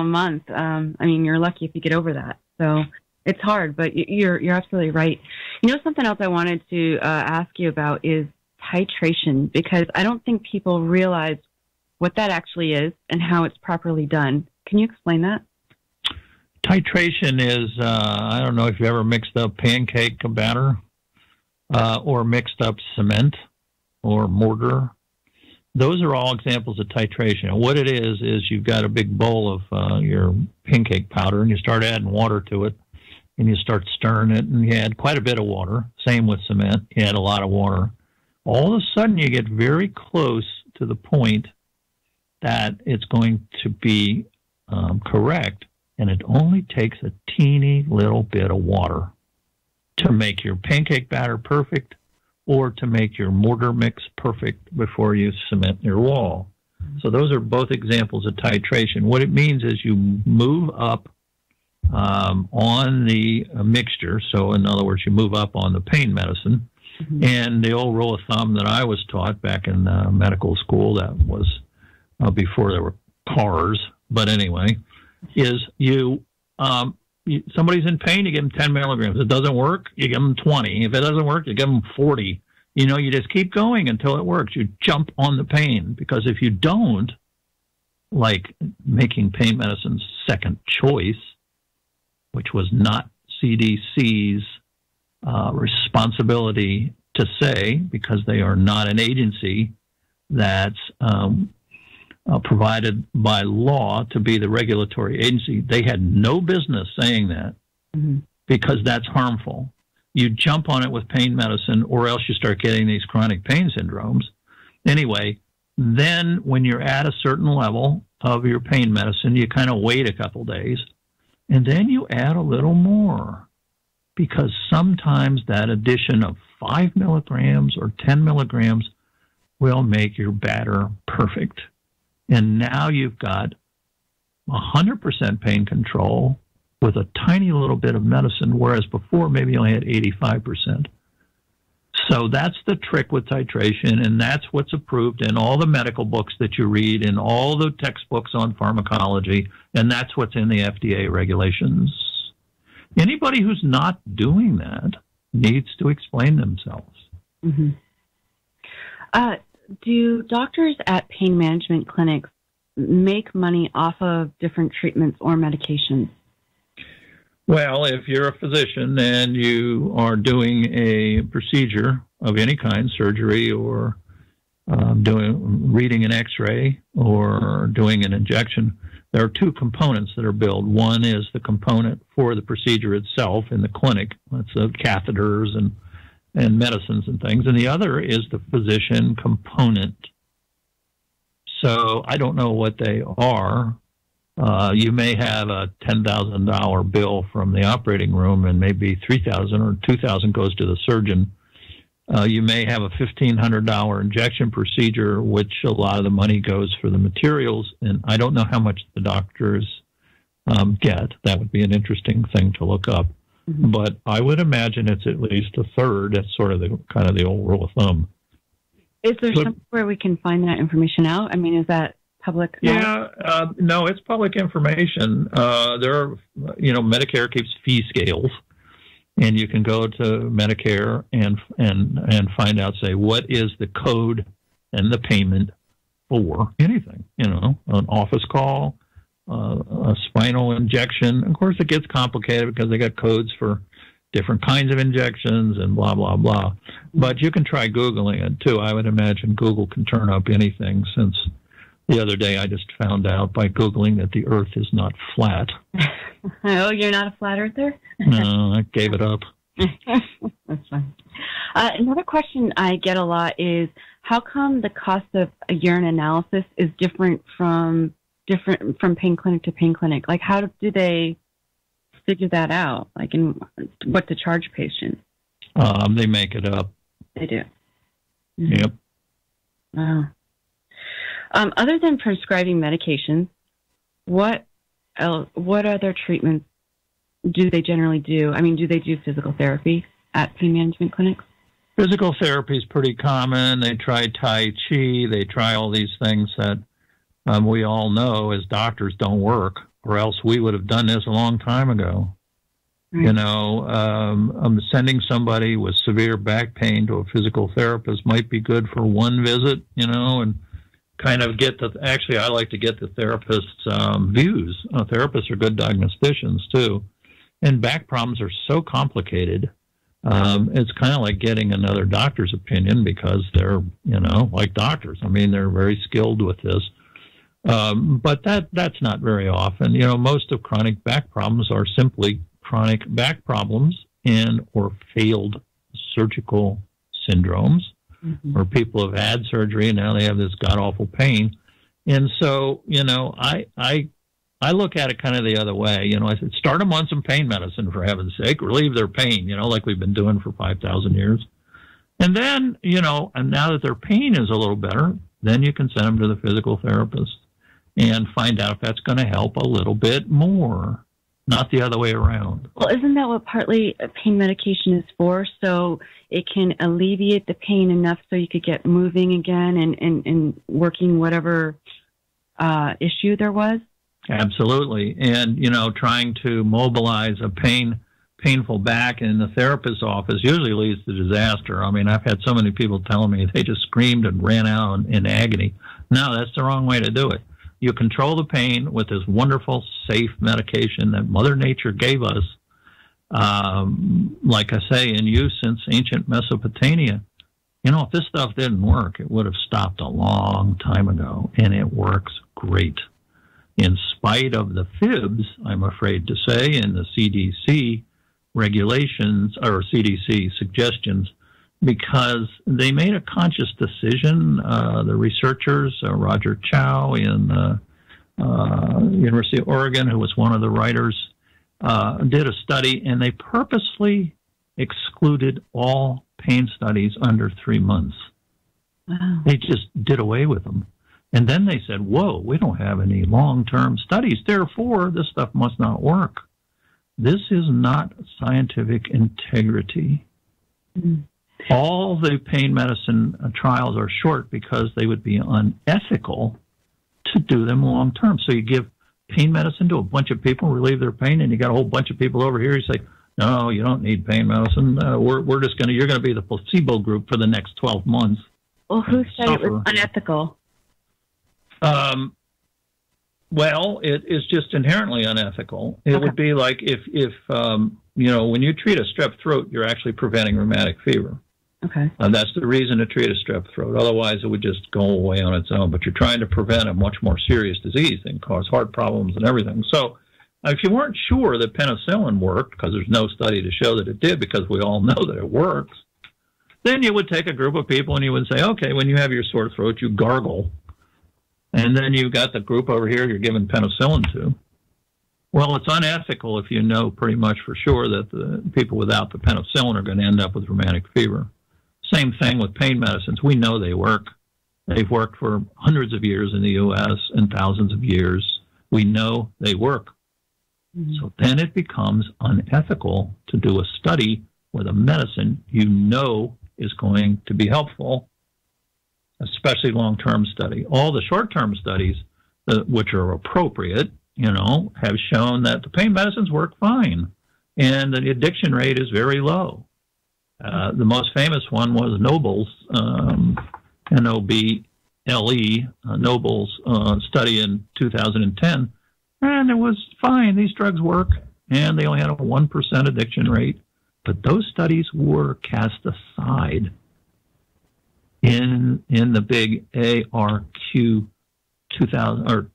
month. You're lucky if you get over that. So it's hard, but you're absolutely right. Something else I wanted to ask you about is titration, because I don't think people realize what that actually is and how it's properly done. Can you explain that? Titration is, I don't know if you ever mixed up pancake batter or mixed up cement or mortar. Those are all examples of titration. And what it is you've got a big bowl of your pancake powder, and you start adding water to it, and you start stirring it, and you add quite a bit of water. Same with cement. You add a lot of water. All of a sudden, you get very close to the point that it's going to be correct, and it only takes a teeny little bit of water to make your pancake batter perfect or to make your mortar mix perfect before you cement your wall. So those are both examples of titration. What it means is you move up on the mixture. So in other words, you move up on the pain medicine. Mm-hmm. And the old rule of thumb that I was taught back in medical school, that was before there were cars, but anyway, is somebody's in pain, you give them 10 milligrams. If it doesn't work, you give them 20. If it doesn't work, you give them 40. You just keep going until it works. You jump on the pain, because if you don't, like making pain medicine's second choice, which was not CDC's responsibility to say, because they are not an agency that's provided by law to be the regulatory agency. They had no business saying that, because that's harmful. You jump on it with pain medicine, or else you start getting these chronic pain syndromes. Anyway, then when you're at a certain level of your pain medicine, you kind of wait a couple days, and then you add a little more, because sometimes that addition of 5 milligrams or 10 milligrams will make your batter perfect. And now you've got 100% pain control with a tiny little bit of medicine, whereas before maybe you only had 85%. So that's the trick with titration, and that's what's approved in all the medical books that you read, in all the textbooks on pharmacology, and that's what's in the FDA regulations. Anybody who's not doing that needs to explain themselves. Mm-hmm. Do doctors at pain management clinics make money off of different treatments or medications? Well, if you're a physician and you are doing a procedure of any kind, surgery or reading an x-ray or doing an injection, there are two components that are billed. One is the component for the procedure itself in the clinic. That's the catheters and medicines and things. And the other is the physician component. So I don't know what they are. You may have a $10,000 bill from the operating room, and maybe $3,000 or $2,000 goes to the surgeon. You may have a $1,500 injection procedure, which a lot of the money goes for the materials, and I don't know how much the doctors get. That would be an interesting thing to look up. Mm-hmm. But I would imagine it's at least a third. That's sort of the old rule of thumb. Is there somewhere where we can find that information out? I mean, is that public knowledge? Yeah, no, it's public information. There are, Medicare keeps fee scales, and you can go to Medicare and find out, say, what is the code and the payment for anything, an office call, a spinal injection. Of course, it gets complicated because they got codes for different kinds of injections and blah, blah, blah. But you can try Googling it, too. I would imagine Google can turn up anything, since the other day I just found out by Googling that the Earth is not flat. Oh, you're not a flat earther? No, I gave it up. That's fine. Another question I get a lot is, how come the cost of a urine analysis is different from pain clinic to pain clinic? Like, how do they figure that out? Like, in what to charge patients? They make it up. They do. Mm-hmm. Yep. Wow. Other than prescribing medications, what other treatments do they generally do? I mean, do they do physical therapy at pain management clinics? Physical therapy is pretty common. They try Tai Chi. They try all these things that we all know as doctors don't work, or else we would have done this a long time ago. Right. Sending somebody with severe back pain to a physical therapist might be good for one visit, and kind of actually I like to get the therapist's views. Therapists are good diagnosticians too. And back problems are so complicated. It's kind of like getting another doctor's opinion, because they're, like doctors. I mean, they're very skilled with this. But that's not very often. Most of chronic back problems are simply chronic back problems or failed surgical syndromes, mm-hmm. or people have had surgery and now they have this god-awful pain. And so, I look at it kind of the other way. I said, start them on some pain medicine, for heaven's sake, relieve their pain, like we've been doing for 5,000 years. And then, and now that their pain is a little better, then you can send them to the physical therapist and find out if that's going to help a little bit more, not the other way around. Well, isn't that what partly pain medication is for? So it can alleviate the pain enough so you could get moving again and working whatever issue there was? Absolutely. And, trying to mobilize a painful back in the therapist's office usually leads to disaster. I mean, I've had so many people telling me they just screamed and ran out in agony. No, that's the wrong way to do it. You control the pain with this wonderful, safe medication that Mother Nature gave us, like I say, in use since ancient Mesopotamia. If this stuff didn't work, it would have stopped a long time ago, and it works great. In spite of the fibs, I'm afraid to say, in the CDC regulations or CDC suggestions, because they made a conscious decision. The researchers, Roger Chow in University of Oregon, who was one of the writers, did a study, and they purposely excluded all pain studies under 3 months. Wow. They just did away with them. And then they said, whoa, we don't have any long-term studies. Therefore, this stuff must not work. This is not scientific integrity. Mm-hmm. All the pain medicine trials are short because they would be unethical to do them long-term. So you give pain medicine to a bunch of people, relieve their pain, and you got a whole bunch of people over here. You say, no, you don't need pain medicine. You're going to be the placebo group for the next 12 months. Well, who said it was unethical? Well, it is just inherently unethical. It would be like if when you treat a strep throat, you're actually preventing rheumatic fever. Okay. That's the reason to treat a strep throat. Otherwise, it would just go away on its own. But you're trying to prevent a much more serious disease and cause heart problems and everything. So if you weren't sure that penicillin worked, because there's no study to show that it did, because we all know that it works, then you would take a group of people and you would say, okay, when you have your sore throat, you gargle. And then you've got the group over here you're giving penicillin to. Well, it's unethical if you know pretty much for sure that the people without the penicillin are going to end up with rheumatic fever. Same thing with pain medicines. We know they work. They've worked for hundreds of years in the U.S. and thousands of years. We know they work. Mm-hmm. So then it becomes unethical to do a study with a medicine you know is going to be helpful, especially long-term study. All the short-term studies, which are appropriate, have shown that the pain medicines work fine, and the addiction rate is very low. The most famous one was Noble's, N-O-B-L-E, Noble's study in 2010, and it was fine. These drugs work, and they only had a 1% addiction rate. But those studies were cast aside in the big ARQ 2000 or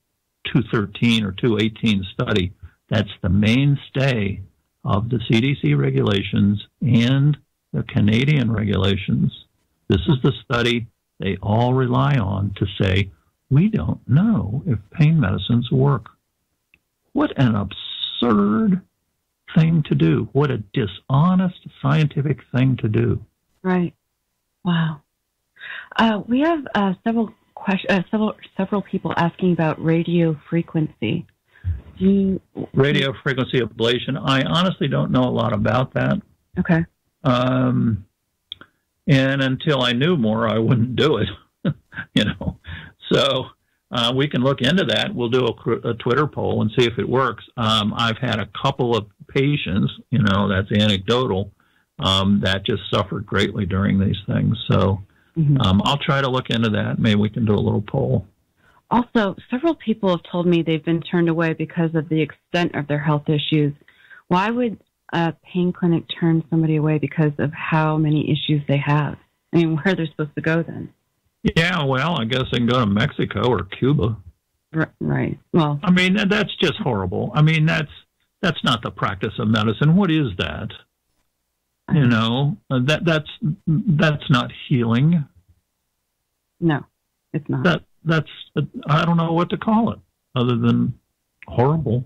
213 or 218 study. That's the mainstay of the CDC regulations and the Canadian regulations. This is the study they all rely on to say, we don't know if pain medicines work. What an absurd thing to do. What a dishonest scientific thing to do. Right. Wow. We have several people asking about radio frequency. Radio frequency ablation. I honestly don't know a lot about that. Okay. And until I knew more, I wouldn't do it. So we can look into that. We'll do a Twitter poll and see if it works. I've had a couple of patients, that's anecdotal, that just suffered greatly during these things. So I'll try to look into that. Maybe we can do a little poll. Also, several people have told me they've been turned away because of the extent of their health issues. Why would a pain clinic turn somebody away because of how many issues they have? I mean, where are they supposed to go then? Yeah, well, I guess they can go to Mexico or Cuba. Right. Well, I mean, that's just horrible. I mean, that's not the practice of medicine. What is that? That's not healing. No, it's not. That's I don't know what to call it other than horrible.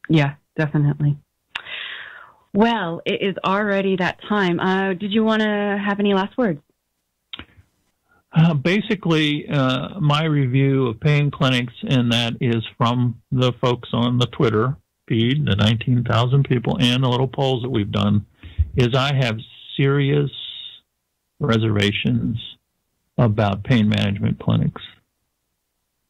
Yeah, definitely. Well, it is already that time. Did you want to have any last words? Basically, my review of pain clinics, and that is from the folks on the Twitter feed, the 19,000 people, and the little polls that we've done, is I have serious reservations about pain management clinics.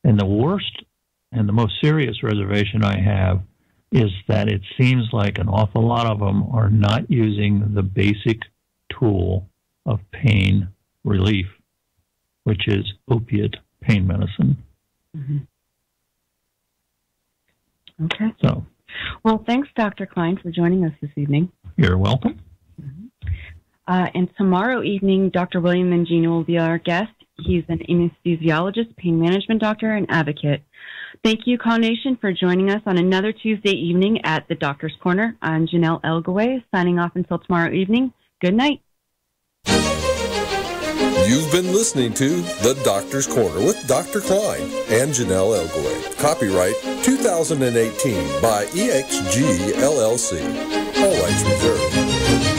And the worst and the most serious reservation I have is that it seems like an awful lot of them are not using the basic tool of pain relief, which is opiate pain medicine. Mm-hmm. Okay. So, well, thanks, Dr. Klein, for joining us this evening. You're welcome. Mm-hmm. And tomorrow evening, Dr. William Mangino will be our guest. He's an anesthesiologist, pain management doctor, and advocate. Thank you, Call Nation, for joining us on another Tuesday evening at the Doctor's Corner. I'm Janelle Elgaway, signing off until tomorrow evening. Good night. You've been listening to The Doctor's Corner with Dr. Klein and Janelle Elgaway. Copyright 2018 by EXG LLC. All rights reserved.